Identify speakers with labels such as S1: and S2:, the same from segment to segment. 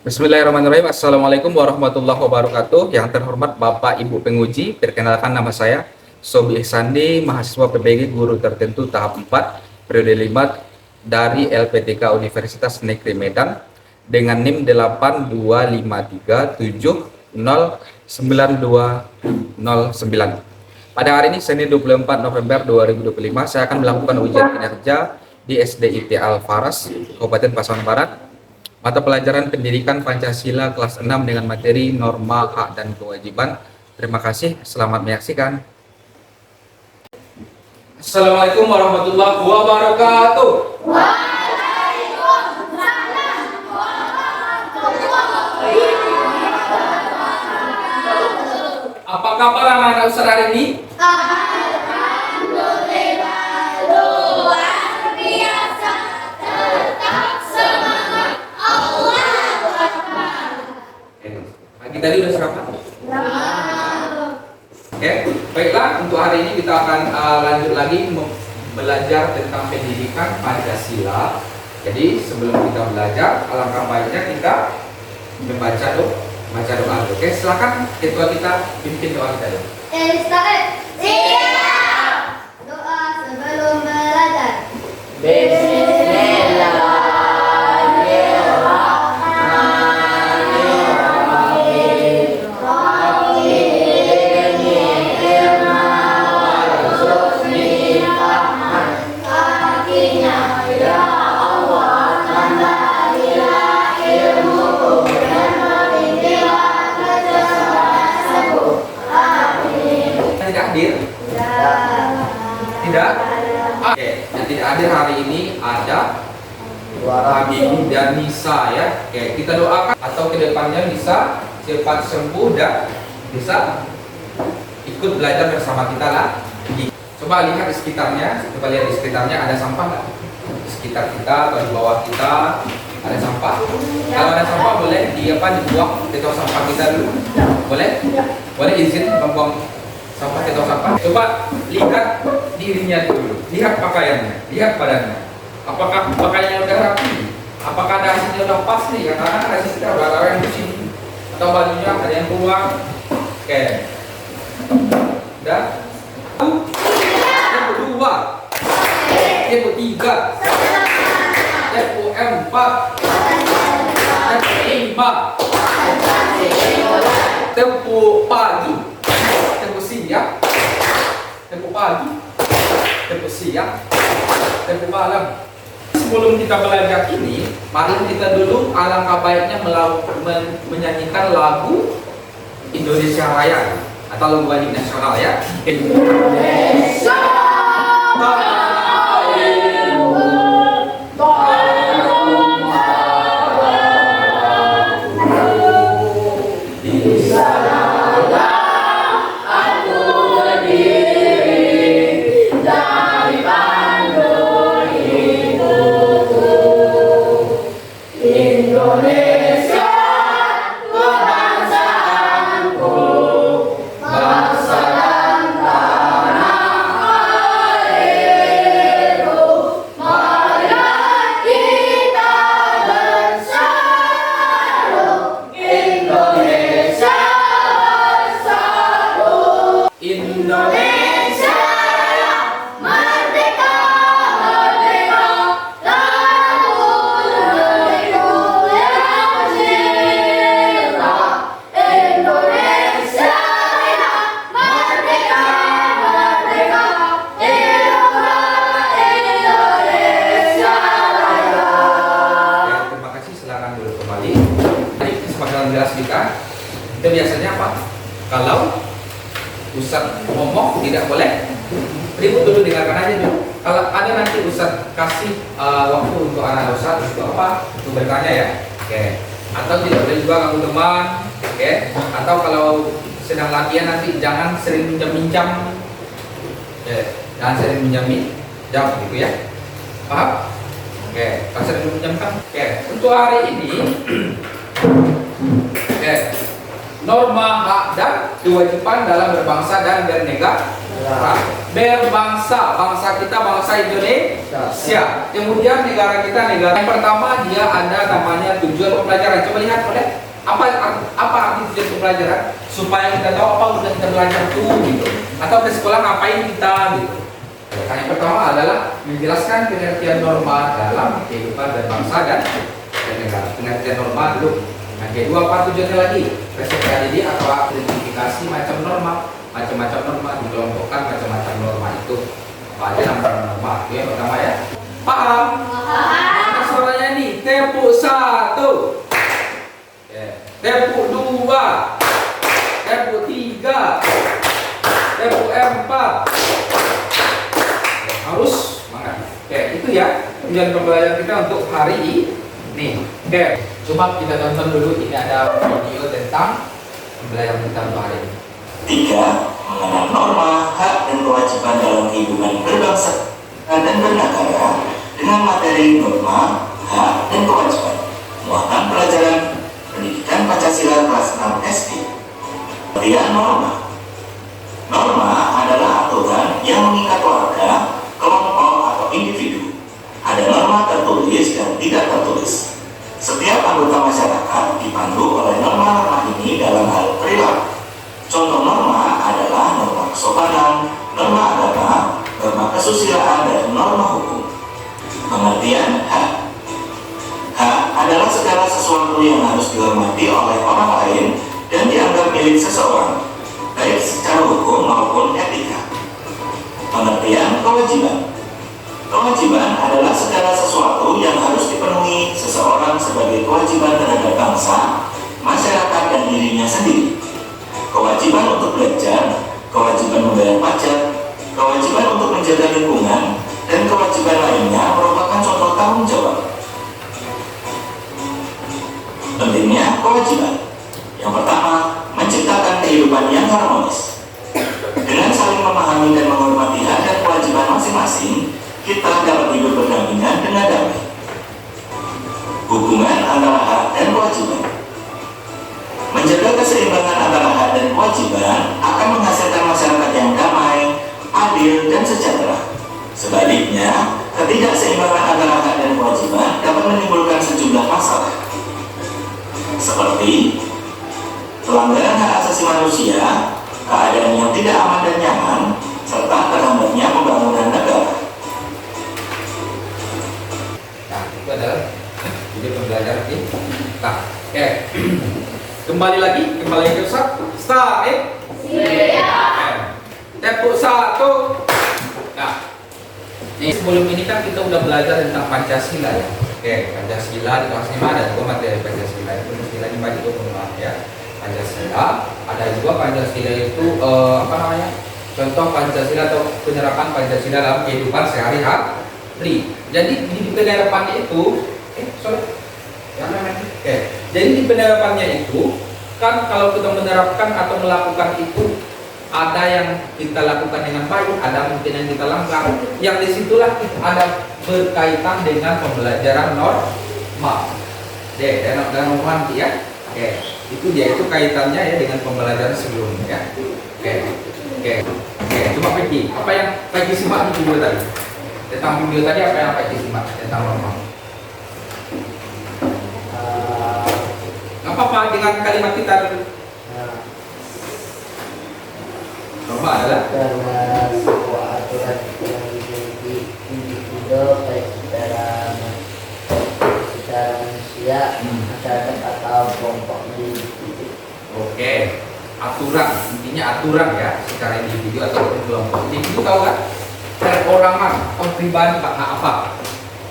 S1: Bismillahirrahmanirrahim. Assalamualaikum warahmatullahi wabarakatuh. Yang terhormat Bapak Ibu penguji, perkenalkan nama saya Sobi Ihsandi, mahasiswa PBG Guru Tertentu tahap 4 periode 5 dari LPTK Universitas Negeri Medan dengan NIM 82537099209. Pada hari ini Senin 24 November 2025 saya akan melakukan ujian kinerja di SDIT Al-Faras, Kabupaten Pasaman Barat. Mata pelajaran Pendidikan Pancasila kelas 6 dengan materi norma, hak, dan kewajiban. Terima kasih, selamat menyaksikan. Assalamualaikum warahmatullahi wabarakatuh.
S2: Waalaikumsalam warahmatullahi wabarakatuh.
S1: Apa kabar anak-anak Ustaz hari ini?
S2: Alhamdulillah, luar biasa. Tetap semangat. Allahu Akbar.
S1: Pagi tadi udah sarapan? Oke, baiklah, untuk hari ini kita akan lanjut lagi belajar tentang pendidikan Pancasila. Jadi sebelum kita belajar, alangkah baiknya kita membaca doa. Oke, silakan ketua kita pimpin doa kita dulu.
S2: Siap. Doa sebelum belajar.
S1: Tidak hadir? Tidak? Oke, yang tidak hadir hari ini ada Habibie dan Nisa ya. Oke, kita doakan atau kedepannya bisa cepat sembuh dan bisa ikut belajar bersama kita lagi. Coba lihat di sekitarnya, ada sampah nggak? Di sekitar kita atau di bawah kita ada sampah. Kalau ada sampah boleh dibuang ke tong sampah kita dulu. Boleh? Boleh izin membuang sampah ke tong sampah. Coba lihat dirinya dulu, lihat pakaiannya, lihat badannya. Apakah pakaiannya udah rapi? Apakah dasinya udah pas nih? Karena dasi kita udah yang di sini atau bajunya ada yang keluar. Oke. Udah? Yang kedua, yang ketiga, yang keempat, yang kelima, tempo pagi, tempo siang, tempo pagi, tempo siang, tempo malam. Sebelum kita belajar ini, mari kita dulu alangkah baiknya menyanyikan lagu Indonesia Raya atau lagu balik nasional ya. Indonesia tanah airku, tanah rumahku, di sanalah aku berdiri dari pandu ibuku. Indonesia kebangsaanku, bangsa dan tanah airku. Marilah kita bersatu, Indonesia bersatu. Indonesia Raya, merdeka, merdeka, tanahku negeriku yang cinta. Indonesia Raya, merdeka, merdeka, hiduplah Indonesia Raya. Ya, terima kasih. Silakan dulu kembali. Tadi kesepakatan jelas kita biasanya apa? Kalau Ustaz ngomong tidak boleh ribut dulu, dengarkan aja dulu. Kalau ada nanti Ustaz kasih waktu untuk anak Ustaz untuk apa? Untuk bertanya ya. Oke. Atau tidak boleh juga ganggu teman. Oke. Atau kalau sedang latihan nanti jangan sering minjam-minjam. Oke. Jangan sering minjam gitu ya. Paham? Oke. Kalau sering minjamkan. Oke. Untuk hari ini oke. Norma, hak, dan kewajiban dalam berbangsa dan bernegara. Berbangsa, bangsa kita bangsa Indonesia. Kemudian negara kita negara. Yang pertama dia ada namanya tujuan pembelajaran. Coba lihat boleh. Apa arti tujuan pembelajaran? Supaya kita tahu apa udah kita belajar tuh gitu. Atau di sekolah ngapain kita gitu. Yang pertama adalah menjelaskan pengertian norma dalam kehidupan dan bangsa dan negara. Pengertian norma dulu. Yang kedua apa tujuannya lagi? Resepsi didik atau identifikasi macam norma. Macam-macam norma dikelompokkan macam-macam norma itu. Apa aja nama norma? Itu yang pertama ya. Paham? Mana suaranya nih? Tepuk 1. Tepuk 2. Tepuk 3. Tepuk 4. Harus semangat. Oke, itu ya tujuan pembelajaran kita untuk hari ini. Oke, coba kita tonton dulu. Ini ada video tentang pembelajaran kita untuk hari ini.
S3: 3. Mengenal norma, hak dan kewajiban dalam kehidupan berbangsa dan bernegara dengan materi norma, hak dan kewajiban. Muatan pelajaran pendidikan Pancasila kelas 6 SD. Pengertian norma. Norma adalah aturan yang mengikat warga, kelompok atau individu. Ada norma tertulis dan tidak tertulis. Setiap anggota masyarakat dipandu oleh norma-norma ini dalam hal perilaku. Contoh norma adalah norma kesopanan, norma agama, norma kesusilaan, dan norma hukum. Pengertian hak. Hak adalah segala sesuatu yang harus dihormati oleh orang lain dan dianggap milik seseorang, baik secara hukum maupun etika. Pengertian kewajiban. Kewajiban adalah segala sesuatu yang harus dipenuhi seseorang sebagai kewajiban terhadap bangsa, masyarakat, dan dirinya sendiri. Kewajiban untuk belajar, kewajiban membayar pajak, kewajiban untuk menjaga lingkungan, dan kewajiban lainnya merupakan contoh tanggung jawab. Pentingnya kewajiban. Yang pertama, menciptakan kehidupan yang harmonis. Dengan saling memahami dan menghormati hak dan kewajiban masing-masing, kita dapat hidup berdampingan dengan damai. Hubungan antara hak dan kewajiban. Menjaga keseimbangan antara hak dan kewajiban akan menghasilkan masyarakat yang damai, adil, dan sejahtera. Sebaliknya, ketidakseimbangan antara hak dan kewajiban dapat menimbulkan sejumlah masalah, seperti pelanggaran hak asasi manusia, keadaan yang tidak aman dan nyaman, serta terhambatnya pembangunan negara.
S1: Nah, itu adalah video pembelajaran kita. Oke. Kembali lagi ke start. Tepuk 1. Nah, ini sebelum ini kan kita udah belajar tentang Pancasila ya. Oke, Pancasila di kelas 5 ada juga materi Pancasila. Itu Pancasila dibagi dua pengumuman ya. Pancasila, ada juga Pancasila itu apa namanya? Contoh Pancasila atau penerapan Pancasila dalam kehidupan sehari-hari. Jadi di penerapannya itu jadi di penerapannya itu kan kalau kita menerapkan atau melakukan itu ada yang kita lakukan dengan baik, ada mungkin yang kita langgar. Yang disitulah ada berkaitan dengan pembelajaran norma. Dan norma ya. Oke, itu dia itu kaitannya ya dengan pembelajaran sebelumnya ya. Oke. Coba Peki, apa yang Peki simak di video tadi? Tentang video tadi apa yang Peki simak tentang norma? Apa dengan kalimat kita? Norma adalah
S4: sebuah aturan yang dimiliki individu baik secara manusia, masyarakat atau kelompok individu.
S1: Oke, aturan intinya aturan ya secara individu atau kelompok. Individu tahu kan? Perorangan atau pribadi apa?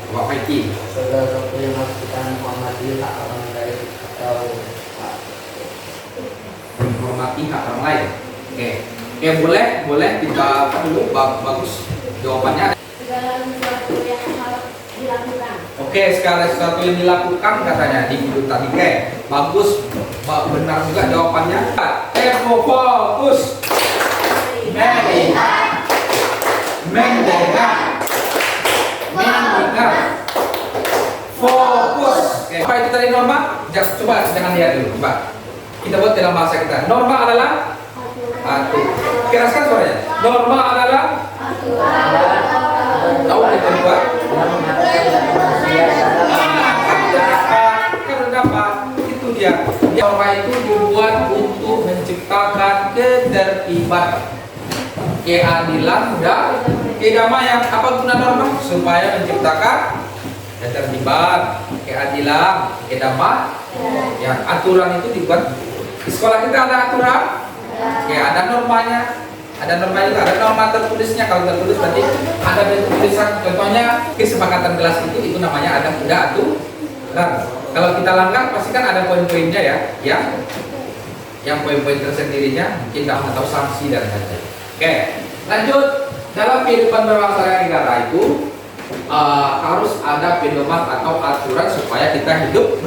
S1: Coba Peki.
S4: Segala sesuatu yang harus kita hormati hak orang lain atau
S1: menghormati hak orang lain. Oke, boleh kita apa dulu bagus jawabannya.
S2: Segala sesuatu yang harus dilakukan.
S1: Oke, segala sesuatu yang dilakukan katanya di video tadi. Oke, bagus, benar juga jawabannya. Tempo fokus. Melihat, mendengar, mengingat, fokus. Oke, apa itu tadi norma? Coba jangan lihat dulu, coba. Kita buat dalam bahasa kita. Norma adalah aturan. Keraskan suaranya. Norma adalah tahu kita buat. Terdapat itu dia. Norma itu dibuat untuk menciptakan ketertiban, keadilan dan kedamaian. Apa guna norma? Supaya menciptakan ketertiban, keadilan, kedamaian. Yang aturan itu dibuat. Di sekolah kita ada aturan, ada normanya. Ada norma juga, ada norma tertulisnya. Kalau tertulis berarti ada bentuk tulisan. Contohnya kesepakatan kelas itu namanya ada aturan. Kalau kita langgar pasti kan ada poin-poinnya ya, yang poin-poin tersendirinya mungkin nggak tahu sanksi dan lain-lain. Oke, lanjut. Dalam kehidupan berbangsa dan negara itu harus ada pedoman atau aturan supaya kita hidup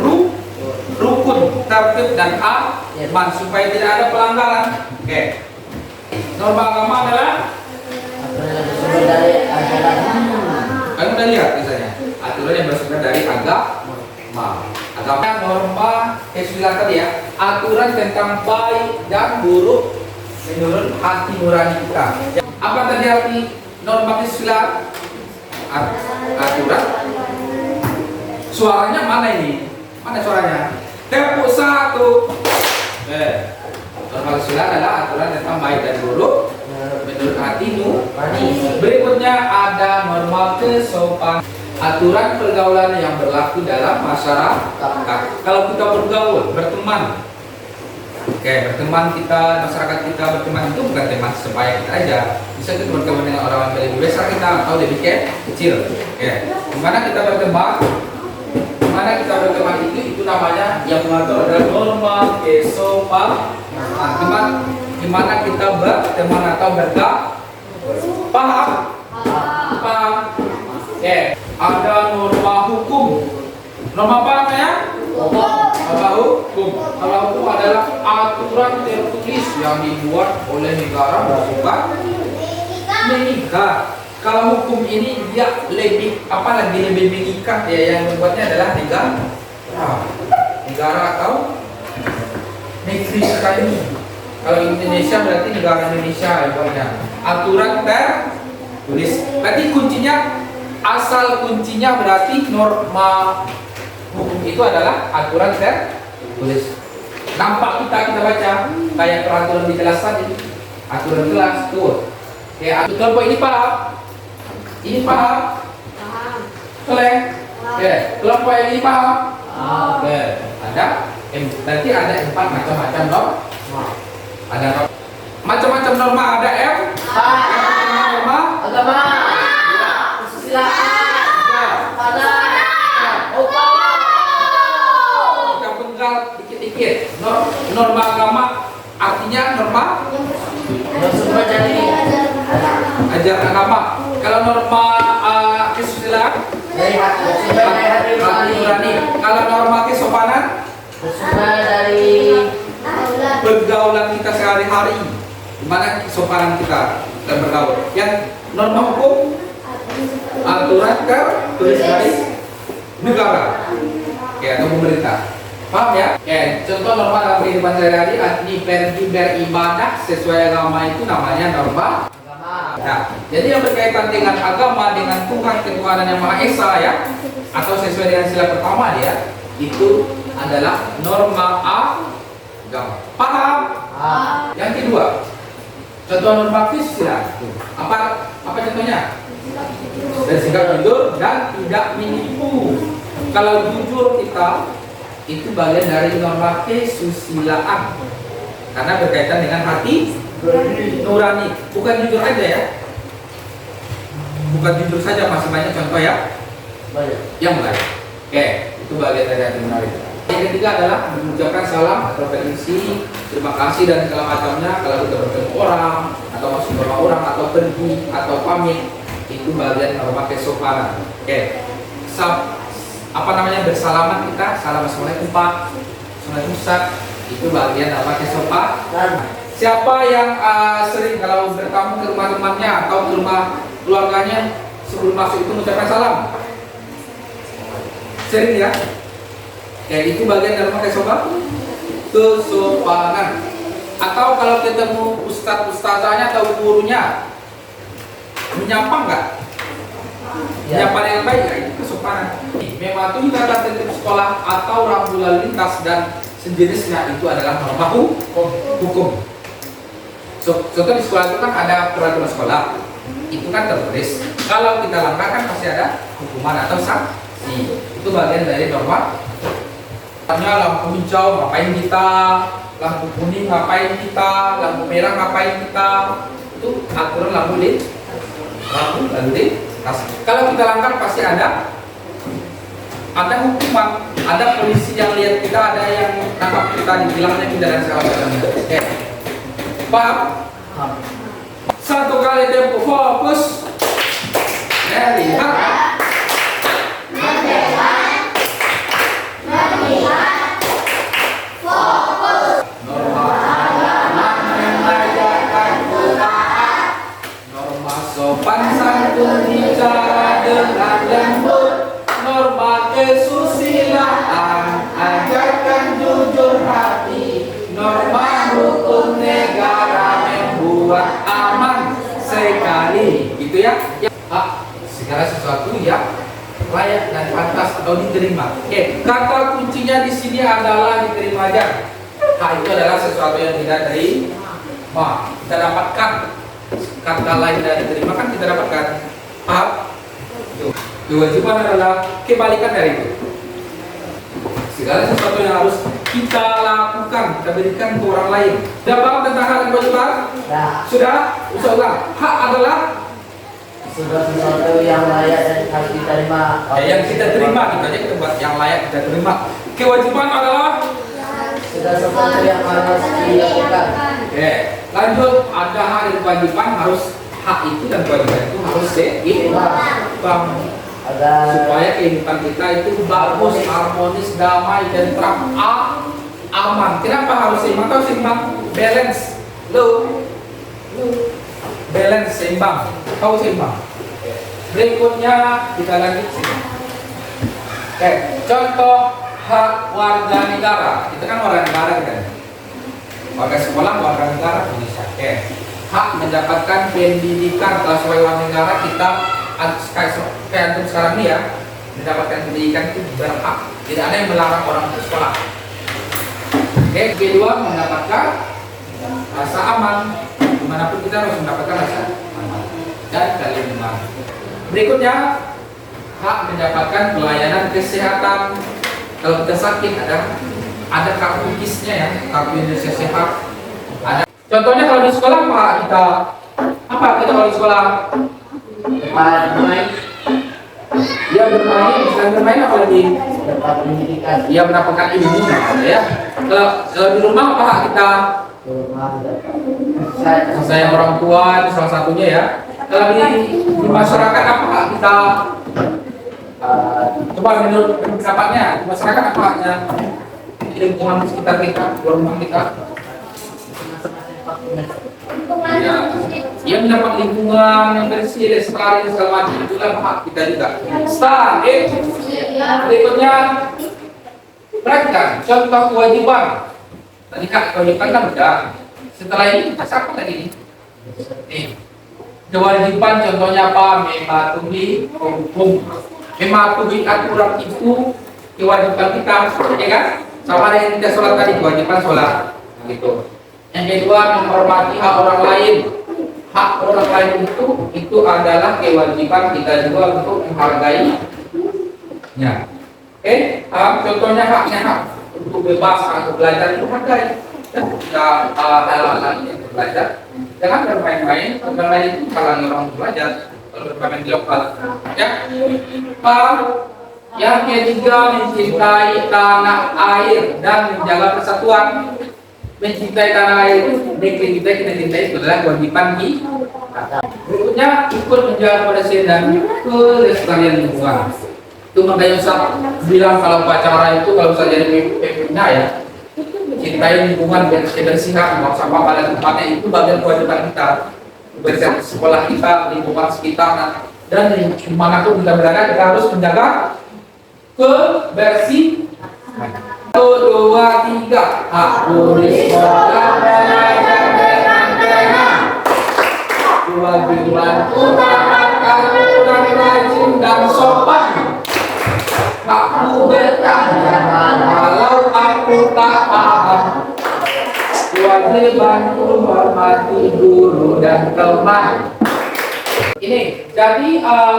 S1: rukun, tertib dan aman, supaya tidak ada pelanggaran. Oke. Norma agama adalah
S4: bersumber dari ajaran.
S1: kamu udah lihat misalnya aturan yang bersumber dari agama. Norma kesusilaan tadi ya, aturan tentang baik dan buruk menurut hati nurani kita. Apa tadi arti norma kesusilaan? Aturan. Suaranya mana ini? Mana suaranya? Tepuk satu. Norma kesusilaan adalah aturan tentang baik dan buruk menurut hati nurani. Berikutnya ada norma kesopanan. Aturan pergaulan yang berlaku dalam masyarakat. Kalau kita bergaul, berteman, berteman kita, masyarakat kita berteman itu bukan teman sebaya kita aja. Bisa kita berteman dengan orang yang lebih besar kita atau lebih kecil. Dimana kita berteman, itu namanya yang mengatur adalah norma kesopanan. Dimana kita berteman atau bergaul. Paham? Ada norma hukum. Norma apa namanya? Norma hukum. Norma hukum adalah aturan tertulis yang dibuat oleh negara bersifat mengikat. Kalau hukum ini dia lebih mengikat ya, yang membuatnya adalah negara atau negeri kita ini. Kalau Indonesia berarti negara Indonesia yang buatnya. Aturan tertulis. Berarti asal kuncinya berarti norma hukum itu adalah aturan tertulis. Nampak kita baca kayak peraturan di kelas tadi, aturan kelas tuh. Kelompok ini paham? Ini paham? Boleh? Kelompok yang ini paham? Ada? Nanti ada 4 macam-macam norma. Ada macam-macam norma. Ada norma
S4: Agama.
S1: Kita penggal dikit-dikit. Norma agama artinya norma
S4: Bersumber dari
S1: ajaran agama. Kalau norma kesusilaan
S4: bersumber dari hati nurani.
S1: Kalau norma kesopanan
S4: Bersumber dari
S1: pergaulan kita sehari-hari. Gimana kesopanan kita dalam bergaul. Yang norma hukum aturan tertulis dari negara atau pemerintah. Paham ya? Contoh norma dalam kehidupan sehari-hari, ini pergi beribadah sesuai agama itu namanya norma. Nah, jadi yang berkaitan dengan agama, dengan Tuhan ketuhanan yang Maha Esa ya, atau sesuai dengan sila pertama ya, itu adalah norma agama. Paham? Yang kedua, contoh norma kesusilaan. Apa contohnya? Bersikap jujur dan tidak menipu. Kalau jujur kita itu bagian dari norma kesusilaan karena berkaitan dengan hati nurani. Bukan jujur aja ya, bukan jujur saja, masih banyak contoh ya yang lain. Itu bagian dari hati nurani. Yang ketiga adalah mengucapkan salam atau permisi, terima kasih dan segala macamnya kalau kita bertemu orang atau masuk rumah orang atau pergi atau pamit. Itu bagian norma kesopanan. Bersalaman kita, salam assalamualaikum Pak, assalamualaikum Ustaz. Itu bagian norma kesopanan. Siapa yang sering kalau bertamu ke rumah temannya atau ke rumah keluarganya sebelum masuk itu mengucapkan salam? Sering ya? Itu bagian norma kesopanan. Atau kalau ketemu ustazahnya atau gurunya, menyapa nggak? Menyapa dengan baik nggak? Itu kesopanan. Mematuhi tata tertib sekolah atau rambu lalu lintas dan sejenisnya itu adalah norma hukum. Contoh di sekolah itu kan ada peraturan sekolah, itu kan tertulis. Kalau kita langgar kan pasti ada hukuman atau sanksi. Itu bagian dari norma. Lampu hijau ngapain kita, lampu kuning ngapain kita, lampu merah ngapain kita, itu aturan lalu lintas. Kalau kita langgar pasti ada hukuman, ada polisi yang lihat kita, ada yang tangkap kita, dibilangnya kita dan segala macamnya. Oke, paham? Satu kali tempo fokus, lihat. Sopan santun bicara dengan lembut, norma kesusilaan, ajarkan jujur hati, norma hukum negara membuat aman sekali, gitu ya. Segala sesuatu yang layak dan pantas atau diterima. Oke, kata kuncinya di sini adalah diterima aja. Itu adalah sesuatu yang tidak terima. Kita dapatkan. Kata lain dari terima kan kita dapatkan. Paham? Kewajiban adalah kebalikan dari itu. Segala sesuatu yang harus kita lakukan, kita berikan ke orang lain. Sudah paham tentang hal dan kewajiban? Sudah? Usah ulang. Hak adalah
S4: sesuatu yang layak dan harus diterima.
S1: yang kita terima, kita aja kita buat yang layak kita terima. Kewajiban adalah
S4: sesuatu yang harus dilakukan.
S1: Oke, lanjut. Ada hak dan kewajiban, harus hak itu dan kewajiban itu harus seimbang supaya kehidupan kita itu bagus, harmonis, damai, tentram, aman. Kenapa harus seimbang? Tahu seimbang? Balance, balance, seimbang. Tahu seimbang? Berikutnya kita lanjut sini. Oke, contoh hak warga negara. Kita kan warga negara kan? Warga sekolah, warga negara Indonesia. Oke. Hak mendapatkan pendidikan. Kalau sebagai warga negara kita kayak untuk sekarang ini ya, mendapatkan pendidikan itu berhak. Tidak ada yang melarang orang untuk sekolah. Oke. Kedua, mendapatkan rasa aman. Dimanapun kita harus mendapatkan rasa aman dan kelima. Berikutnya, hak mendapatkan pelayanan kesehatan. Kalau kita sakit ada kartu KIS-nya ya, kartu Indonesia Sehat. Ada. Contohnya kalau di sekolah apa kita kalau di sekolah?
S4: Bermain.
S1: Dia bermain, selain bermain apa lagi?
S4: Dapat pendidikan.
S1: Dia mendapatkan ilmu ya. Kalau di rumah apa hak kita? Sayang orang tua itu salah satunya ya. Kalau di masyarakat apa hak kita? Coba menurut pendapatnya di masyarakat apa haknya? Lingkungan sekitar kita, rumah kita. Ya mendapat lingkungan yang bersih, lestari, segala macam, itu kan hak kita juga. Berikutnya, perhatikan contoh kewajiban. Tadi kak kewajiban kan udah. Setelah ini kita siapa lagi nih? Kewajiban contohnya apa? Mematuhi hukum, mematuhi aturan itu kewajiban kita, ya kan? Sama dengan kita sholat tadi, kewajiban sholat gitu. Yang kedua, menghormati hak orang lain. Hak orang lain itu adalah kewajiban kita juga untuk menghargai ya. Oke, contohnya haknya hak untuk bebas, untuk belajar itu hargai. Ya, hal-hal yang belajar jangan bermain-main. Bermain itu halangi orang belajar. Kalau bermain di lokal ya. Yang ketiga, mencintai tanah air dan menjaga persatuan. Mencintai tanah air, negeri kita cintai itu adalah kewajiban kita. Berikutnya, ikut menjaga kebersihan dan kelestarian lingkungan. Itu makanya Ustaz bilang kalau upacara itu kalau Ustaz jadi pemimpinnya ya, cintai lingkungan, kebersihan, buang sampah pada tempatnya, itu bagian kewajiban kita. Kebersihan sekolah kita, lingkungan sekitar, dan dimanapun kita berada, kita harus menjaga kebersihan. 1, 2, 3. Aku di sekolah kewajiban utamakan kurang rajin dan sopan. Aku bertanya kalau aku tak paham, kewajiban menghormati guru dan teman. Ini jadi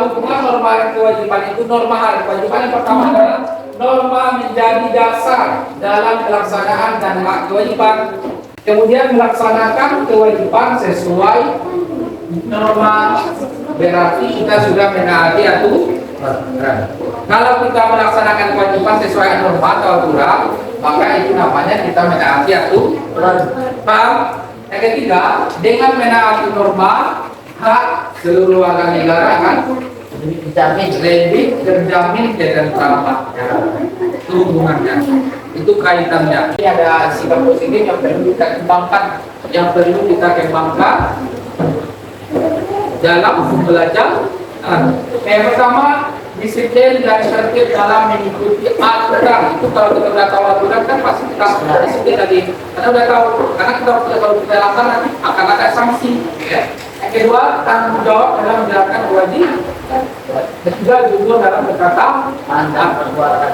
S1: hubungan norma dan kewajiban itu norma. Kewajiban yang pertama adalah norma menjadi dasar dalam pelaksanaan dan hak kewajiban. Kemudian melaksanakan kewajiban sesuai norma, berarti kita sudah menaati aturan. Kalau kita melaksanakan kewajiban sesuai norma atau aturan, maka itu namanya kita menaati aturan. Paham? Yang ketiga, dengan menaati norma, hak seluruh warga negara kan lebih terjamin ketentramannya. Itu hubungannya, itu kaitannya. Ini ada sikap positif yang perlu kita kembangkan, dalam belajar. Yang pertama, disiplin dan tertib dalam mengikuti aturan. Itu kalau kita sudah tahu aturan kan pasti kita disiplin tadi. Karena sudah tahu, karena kalau kita langgar nanti akan ada sanksi. Ya. Yang kedua, tanggung jawab dalam menjalankan kewajiban. Ketiga, jujur dalam berkata,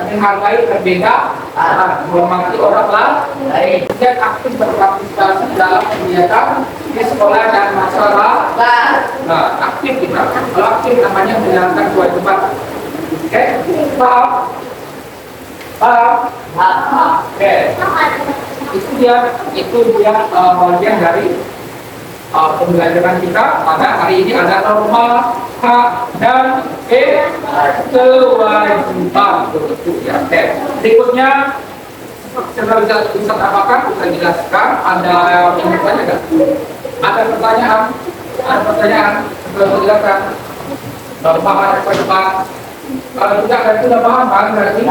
S1: menghargai berbeda, menghormati orang lain, dan aktif berpartisipasi dalam kegiatan di sekolah dan masyarakat. Nah, aktif kita. Kalau aktif namanya menjalankan kewajiban. Oke, paham? Oke, itu dia bagian dari pembelajaran kita pada hari ini. Ada norma, hak, dan kewajiban. Ya. Berikutnya kita bisa apakah kita jelaskan? Ada yang bertanya nggak? Ada pertanyaan? Sebelum jelaskan norma, hak, dan kewajiban. Kalau tidak berarti sudah paham kan? Berarti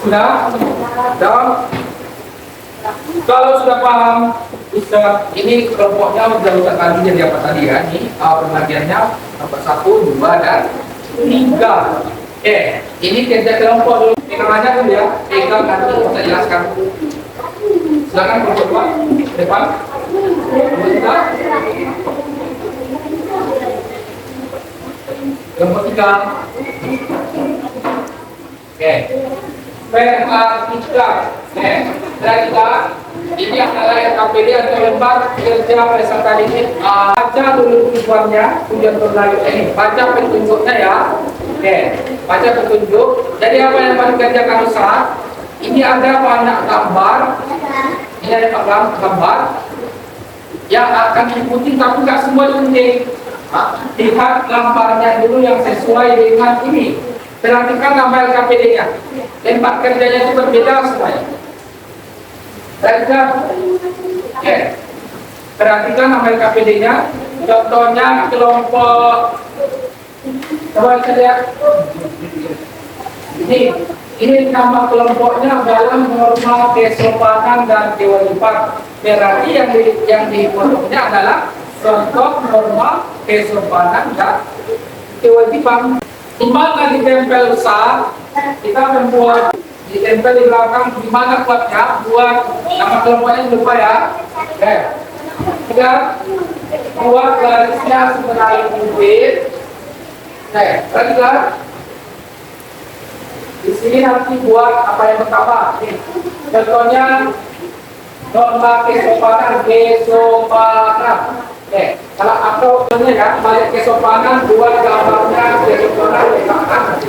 S1: sudah. Kalau sudah paham, bisa ini kelompoknya udah tadi jadi apa tadi ya? Ini pembagiannya nomor 1, 2, dan 3. Ini kerja kelompok dulu. Pegangannya dulu ya. Pegang nanti kita jelaskan. Silakan kelompok depan. Kelompok 3. Perhatikan. Ini adalah KPD atau lembar kerja peserta didik. Baca dulu tujuan berlalu ini. Baca petunjuknya ya. Baca petunjuk. Jadi apa yang harus dikerjakan Ustaz? Ini ada banyak gambar. Ini ada gambar yang akan diikuti, tapi nggak semua diikuti. Lihat gambarnya dulu yang sesuai dengan ini. Perhatikan gambar KPD-nya. Lembar kerjanya itu berbeda semuanya. Perhatikan nama KPD-nya. Contohnya kelompok. Coba kita lihat. Ini nama kelompoknya dalam norma kesopanan dan kewajiban. Berarti yang diikutnya adalah contoh norma kesopanan dan kewajiban. Dimana ditempel Ustaz, kita membuat ditempel di belakang. Gimana buatnya? Buat nama kelompoknya lupa ya. Kita buat garisnya sebenarnya mungkin. Perhatikan. Di sini nanti buat apa yang pertama. Contohnya norma kesopanan. Kalau akrobnya ya, balik kesopanan, buat gambarnya kesopanan letakkan.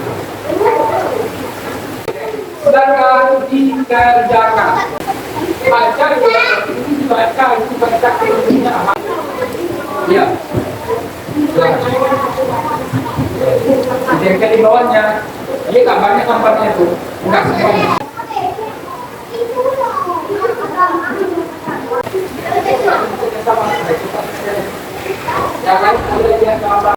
S1: Sedangkan dikerjakan. Baca ini dibaca, itu baca kelompoknya. Ya. Jadi di bawahnya, ini gambarnya itu enggak semuanya. Jangan boleh lihat gambar.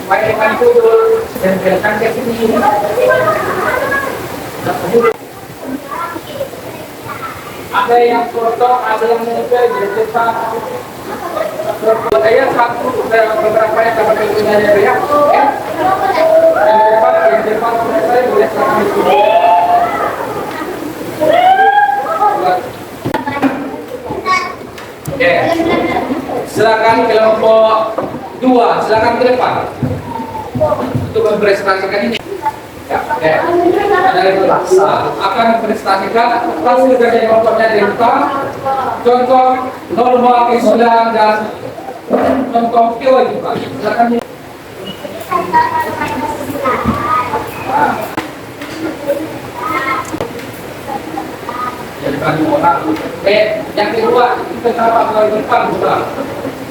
S1: Baikkan dulu dan belakang ke sini. Ada yang foto, ada yang menempel di depan. Saya satu beberapa yang dapat kegunaannya ya. Yang depan saya boleh silakan di sini. Oke. Silakan kelompok 2, silakan ke depan untuk mempresentasikan ini. Ya, oke. Dari kelas akan mempresentasikan hasil kerja kelompoknya tentang contoh norma kesudahan dan contoh kewajiban. Silakan. Yang kedua kita dapat kewajiban juga.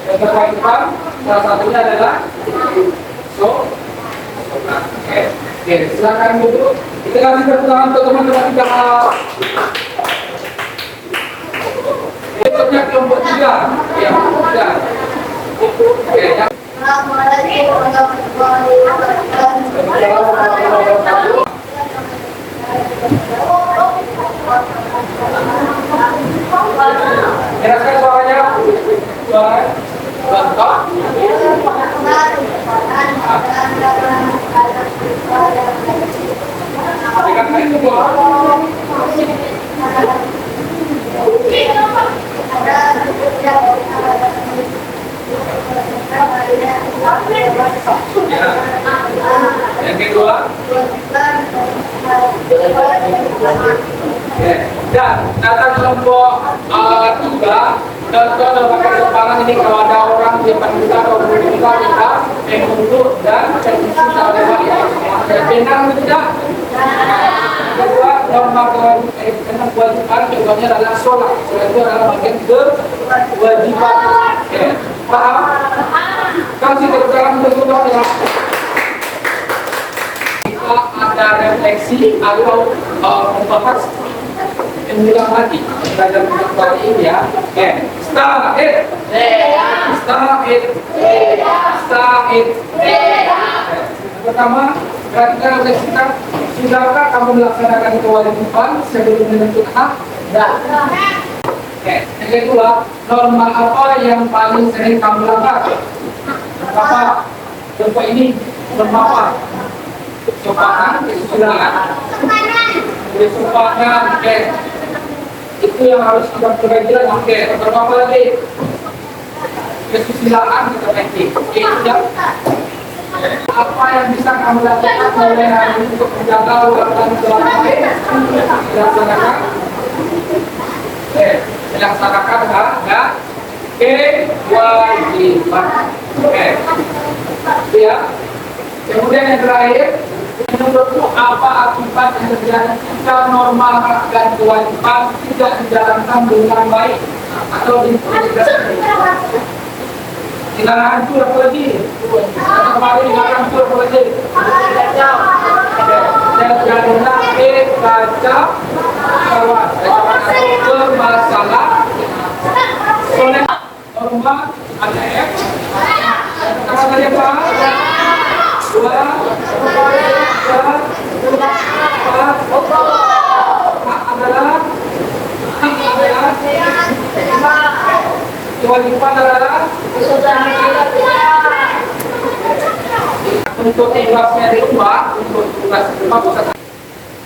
S1: Yang kewajiban salah satunya adalah oke, silakan duduk. Kita kasih tepuk tangan untuk teman-teman kita. Berikutnya kelompok 3. Ya, sudah. Oke, yang jelaskan suaranya. Contoh. Yang kedua. Dan data kelompok 3 contoh dalam kesempatan ini kalau ada orang di depan kita atau di kita menunduk dan kita benar atau tidak. Kedua norma kewajiban contohnya adalah sholat. Sholat itu adalah bagian kewajiban. Oke, paham? Kasih keterangan untuk ya. Kita ada refleksi atau membahas mengulang lagi belajar kembali ini ya. Oke, start it. Pertama, kita refleksikan, sudahkah kamu melaksanakan kewajiban sebelum menentukan hak? Oke, yang kedua, norma apa yang paling sering kamu langgar? Apa? Contoh ini norma apa? Kesopanan, kesusilaan. Kesopanan, oke. Itu yang harus kita perhatikan. Oke, berapa lagi? Kesusilaan kita perhati. Oke, sudah. Apa yang bisa kamu lakukan mulai hari ini untuk menjaga ulang dilaksanakan? Dilaksanakan hak kewajiban. Oke, ya. Kemudian yang terakhir, menurutmu apa akibat yang terjadi jika norma hak dan kewajiban tidak dijalankan dengan baik atau diintegrasikan? Tinggal hancur apa lagi? Kemarin tinggal hancur apa lagi? Dan kaca kawat bermasalah oleh norma ADF. Kata tadi apa? Kewajiban adalah untuk tugasnya di rumah, untuk tugas di rumah bisa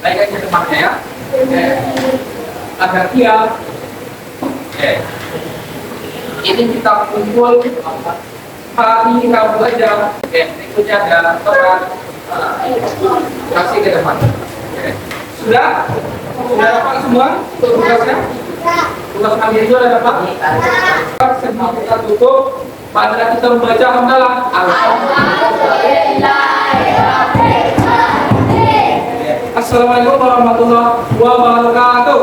S1: baik tempatnya ya, agar dia ini kita kumpul hari kamu belajar. Berikutnya ada peran kasih ke depan. Sudah dapat semua untuk tugasnya? Tugas kami itu ada dapat? Sebelum kita tutup, pada kita membaca hamdalah. Assalamualaikum warahmatullahi wabarakatuh.